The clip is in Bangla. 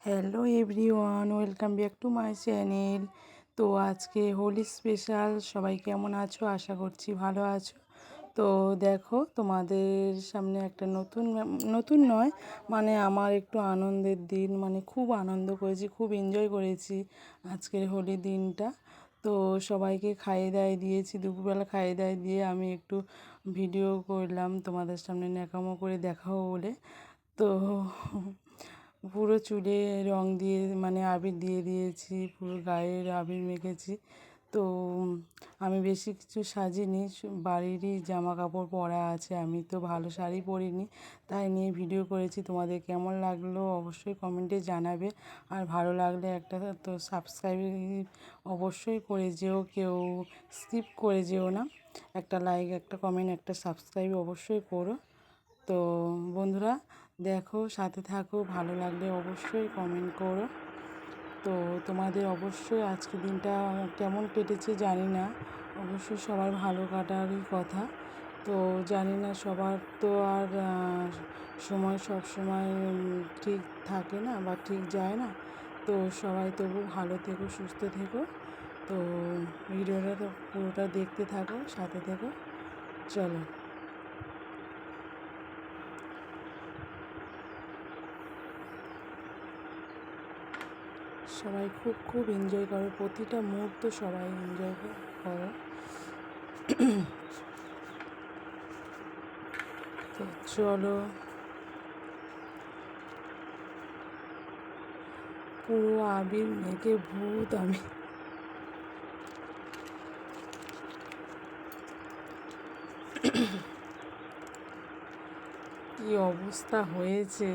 Hello everyone, welcome back to my channel. তো আজকে হোলি স্পেশাল। সবাই কেমন আছো? আশা করছি ভালো আছো। তো দেখো, তোমাদের সামনে একটা নতুন নয়, মানে আমার একটু আনন্দের দিন, মানে খুব আনন্দ করেছি, খুব এনজয় করেছি আজকের হোলি দিনটা। তো সবাইকে খাইয়ে দাইয়ে দিয়েছি, দুপুরবেলা খাইয়ে দাইয়ে দিয়ে আমি একটু ভিডিও করলাম তোমাদের সামনে, ন্যাকামো করে দেখাবো বলে। তো পুরো চুলে রং দিয়ে, মানে আবির দিয়ে দিয়েছি, পুরো গায়ে আবির মেখেছি। তো আমি বেশি কিছু সাজিনি, বাড়িরই জামা কাপড় পরা আছে, আমি তো ভালো শাড়ি পরিনি, তাই নিয়ে ভিডিও করেছি। তোমাদের কেমন লাগলো অবশ্যই কমেন্টে জানাবে। আর ভালো লাগলে একটা তো সাবস্ক্রাইব অবশ্যই করে যেও, কেউ স্কিপ করে যেও না। একটা লাইক, একটা কমেন্ট, একটা সাবস্ক্রাইব অবশ্যই করো। তো বন্ধুরা দেখো, সাথে থাকো, ভালো লাগলে অবশ্যই কমেন্ট করো। তো তোমাদের অবশ্যই আজকের দিনটা কেমন কেটেছে জানি না, অবশ্যই সবার ভালো কাটারই কথা। তো জানি না, সবার তো আর সময় সব সময় ঠিক থাকে না বা ঠিক যায় না। তো সবাই তবু ভালো থেকো, সুস্থ থেকো। তো ভিডিওটা তো পুরোটা দেখতে থাকো, সাথে থেকো। চলো, সবাই খুব খুব এনজয় করো, প্রতিটা মুহূর্ত সবাই এনজয় করো। তো চলো, পুরো আবির মেখে ভূত আমি। কি অবস্থা হয়েছে!